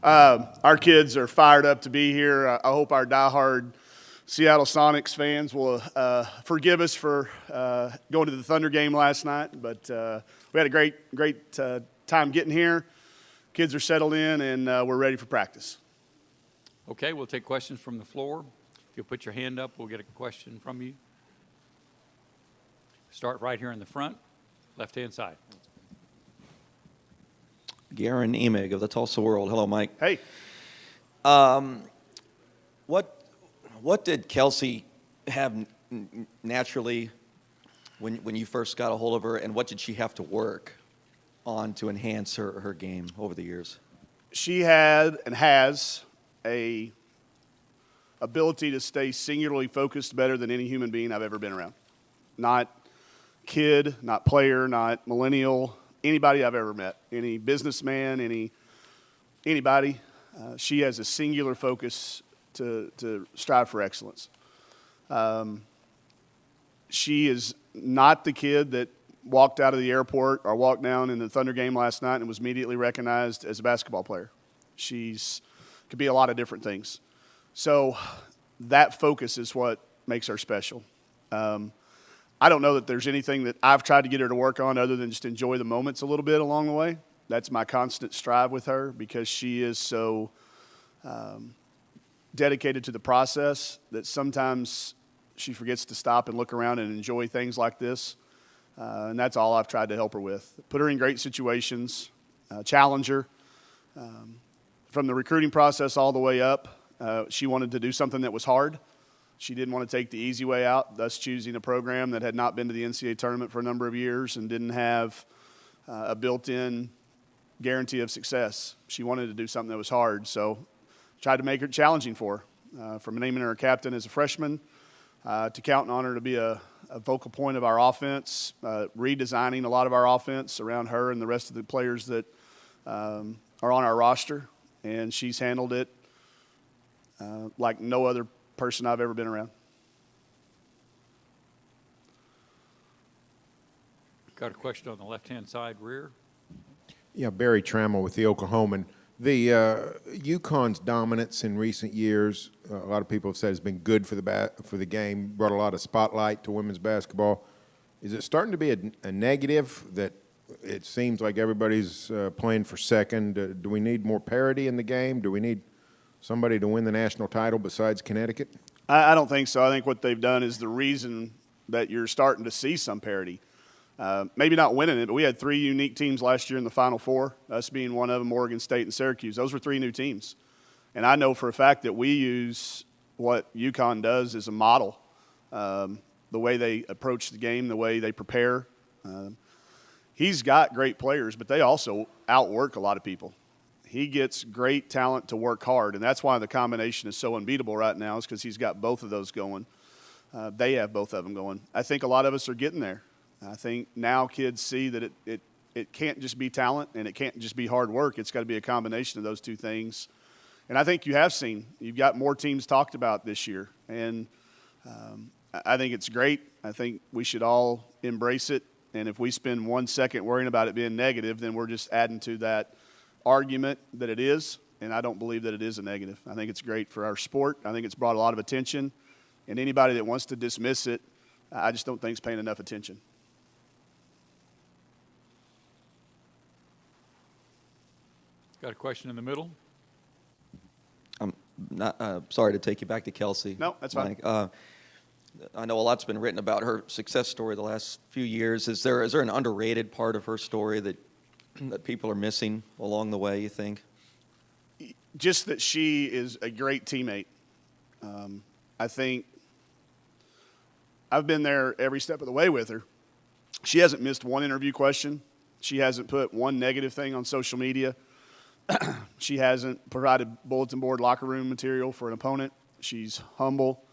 Our kids are fired up to be here. I hope our diehard Seattle Sonics fans will forgive us for going to the Thunder game last night. But we had a great time getting here. Kids are settled in, and we're ready for practice. Okay, we'll take questions from the floor. If you'll put your hand up, we'll get a question from you. Start right here in the front, left-hand side. Garen Emig of the Tulsa World. Hello, Mike. Hey. What did Kelsey have naturally when you first got a hold of her, and what did she have to work on to enhance her game over the years? She had and has a ability to stay singularly focused better than any human being I've ever been around. Not kid, not player, not millennial, anybody I've ever met, any businessman, anybody. She has a singular focus to strive for excellence. She is not the kid that walked out of the airport or walked down in the Thunder game last night and was immediately recognized as a basketball player. Could be a lot of different things. So that focus is what makes her special. I don't know that there's anything that I've tried to get her to work on other than just enjoy the moments a little bit along the way. That's my constant strive with her because she is so dedicated to the process that sometimes she forgets to stop and look around and enjoy things like this. And that's all I've tried to help her with. Put her in great situations, challenge her. From the recruiting process all the way up, she wanted to do something that was hard. She didn't want to take the easy way out, thus choosing a program that had not been to the NCAA tournament for a number of years and didn't have a built-in guarantee of success. She wanted to do something that was hard, so tried to make it challenging for her. From naming her a captain as a freshman to counting on her to be a focal point of our offense, redesigning a lot of our offense around her and the rest of the players that are on our roster, and she's handled it like no other person I've ever been around. Got a question on the left-hand side rear. Yeah, Barry Trammell with the Oklahoman. The UConn's dominance in recent years, a lot of people have said has been good for the game, brought a lot of spotlight to women's basketball. Is it starting to be a negative that it seems like everybody's playing for second? Do we need more parity in the game? Do we need somebody to win the national title besides Connecticut? I don't think so. I think what they've done is the reason that you're starting to see some parity. Maybe not winning it, but we had three unique teams last year in the Final Four, us being one of them, Oregon State and Syracuse. Those were three new teams. And I know for a fact that we use what UConn does as a model, the way they approach the game, the way they prepare. He's got great players, but they also outwork a lot of people. He gets great talent to work hard, and that's why the combination is so unbeatable right now is because he's got both of those going. They have both of them going. I think a lot of us are getting there. I think now kids see that it can't just be talent and it can't just be hard work. It's got to be a combination of those two things. And I think you have seen. You've got more teams talked about this year. And I think it's great. I think we should all embrace it. And if we spend 1 second worrying about it being negative, then we're just adding to that argument that it is. And I don't believe that it is a negative. I think it's great for our sport. I think it's brought a lot of attention. And anybody that wants to dismiss it, I just don't think is paying enough attention. Got a question in the middle? I'm not sorry to take you back to Kelsey. No, that's fine. Mike. I know a lot's been written about her success story the last few years. Is there an underrated part of her story that people are missing along the way, you think? Just that she is a great teammate. I think I've been there every step of the way with her. She hasn't missed one interview question. She hasn't put one negative thing on social media. She hasn't provided bulletin board locker room material for an opponent. She's humble.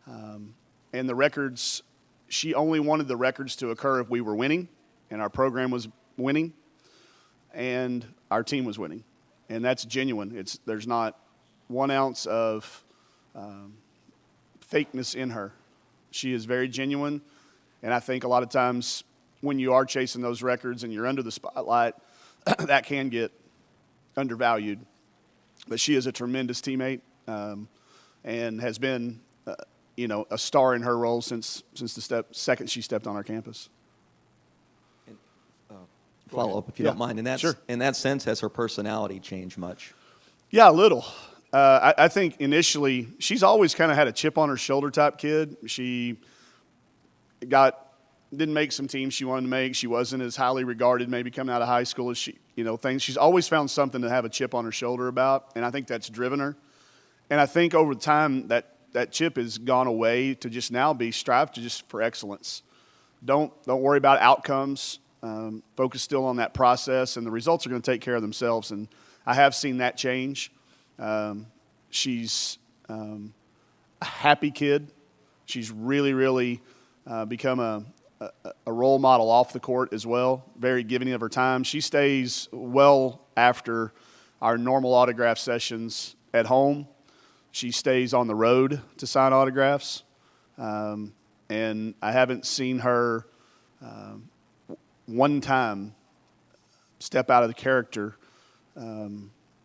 And the records, she only wanted the records to occur if we were winning and our program was winning and our team was winning. And that's genuine. There's not 1 ounce of fakeness in her. She is very genuine. And I think a lot of times when you are chasing those records and you're under the spotlight, that can get undervalued. but she is a tremendous teammate and has been, a star in her role since the second she stepped on our campus. Follow up, if you Yeah, don't mind. And sure. in that sense, has her personality changed much? Yeah, a little. I think initially she's always kind of had a chip on her shoulder type kid. She didn't make some teams she wanted to make. She wasn't as highly regarded maybe coming out of high school as things. She's always found something to have a chip on her shoulder about, and I think that's driven her. And I think over time that chip has gone away to just now strive to just for excellence. Don't worry about outcomes. Focus still on that process, and the results are going to take care of themselves. And I have seen that change. She's a happy kid. She's really, really become a role model off the court as well. Very giving of her time. She stays well after our normal autograph sessions at home. She stays on the road to sign autographs. And I haven't seen her one time step out of the character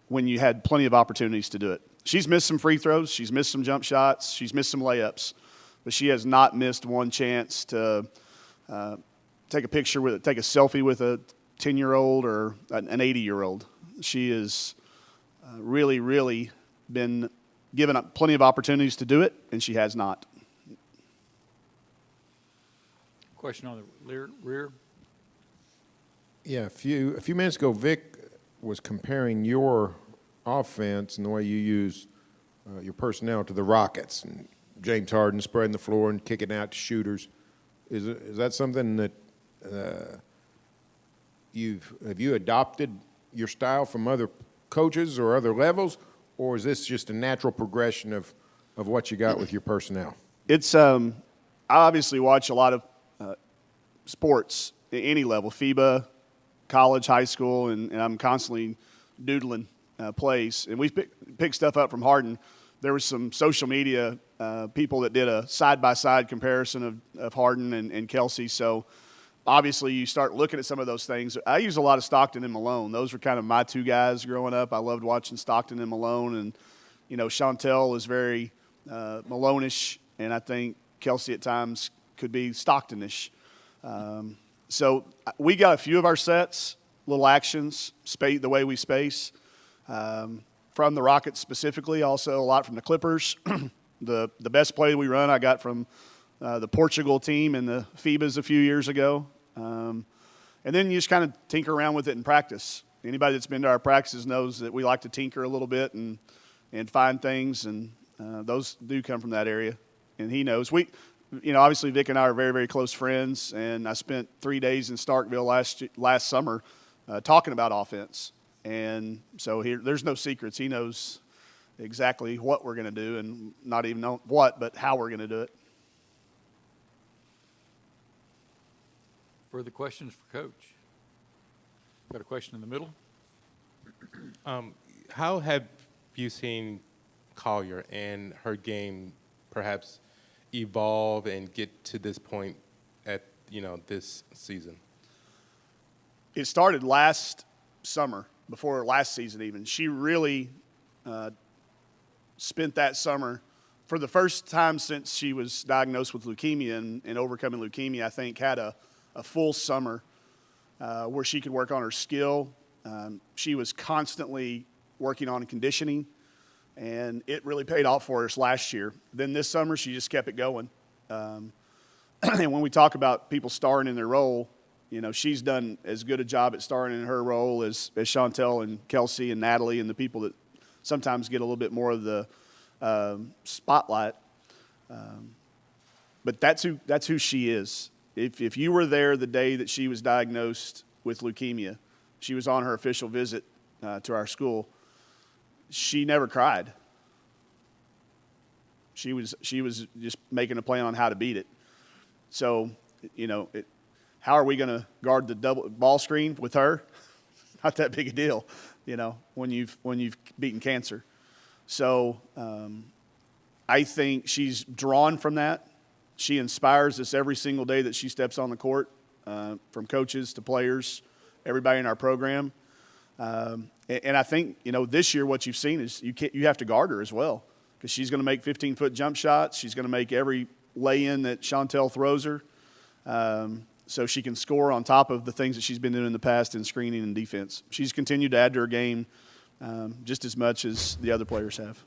when you had plenty of opportunities to do it. She's missed some free throws. She's missed some jump shots. She's missed some layups. But she has not missed one chance to take a selfie with a 10-year-old or an 80-year-old. She has really, really been given up plenty of opportunities to do it, and she has not. Question on the rear. Yeah, a few minutes ago, Vic was comparing your offense and the way you use your personnel to the Rockets and James Harden spreading the floor and kicking out to shooters. Is that something that have you adopted your style from other coaches or other levels, or is this just a natural progression of what you got with your personnel? It's I obviously watch a lot of sports at any level, FIBA, college, high school, and I'm constantly doodling plays. And we picked stuff up from Harden. There was some social media people that did a side-by-side comparison of Harden and Kelsey. So obviously you start looking at some of those things. I use a lot of Stockton and Malone. Those were kind of my two guys growing up. I loved watching Stockton and Malone. And, Chantel is very Malone-ish, and I think Kelsey at times could be Stockton-ish. So we got a few of our sets, little actions, the way we space. From the Rockets specifically, also a lot from the Clippers. The best play we run I got from the Portugal team in the FIBAs a few years ago. And then you just kind of tinker around with it in practice. Anybody that's been to our practices knows that we like to tinker a little bit and find things, and those do come from that area. And he knows. Obviously Vic and I are very, very close friends, and I spent 3 days in Starkville last summer talking about offense. And so there's no secrets. He knows exactly what we're going to do, and not even know what, but how we're going to do it. Further questions for Coach? Got a question in the middle? How have you seen Collier and her game perhaps evolve and get to this point at this season? It started last summer, before last season even. She really spent that summer, for the first time since she was diagnosed with leukemia and overcoming leukemia, I think had a full summer where she could work on her skill. She was constantly working on conditioning, and it really paid off for us last year. Then this summer, she just kept it going. And when we talk about people starring in their role, she's done as good a job at starring in her role as Chantel and Kelsey and Natalie and the people that sometimes get a little bit more of the spotlight. But that's who she is. If you were there the day that she was diagnosed with leukemia, she was on her official visit to our school. She never cried. She was just making a plan on how to beat it. So, how are we going to guard the double ball screen with her? Not that big a deal, when you've beaten cancer. So, I think she's drawn from that. She inspires us every single day that she steps on the court, from coaches to players, everybody in our program. And I think, this year what you've seen is you have to guard her as well, because she's going to make 15-foot jump shots. She's going to make every lay-in that Chantel throws her, so she can score on top of the things that she's been doing in the past in screening and defense. She's continued to add to her game just as much as the other players have.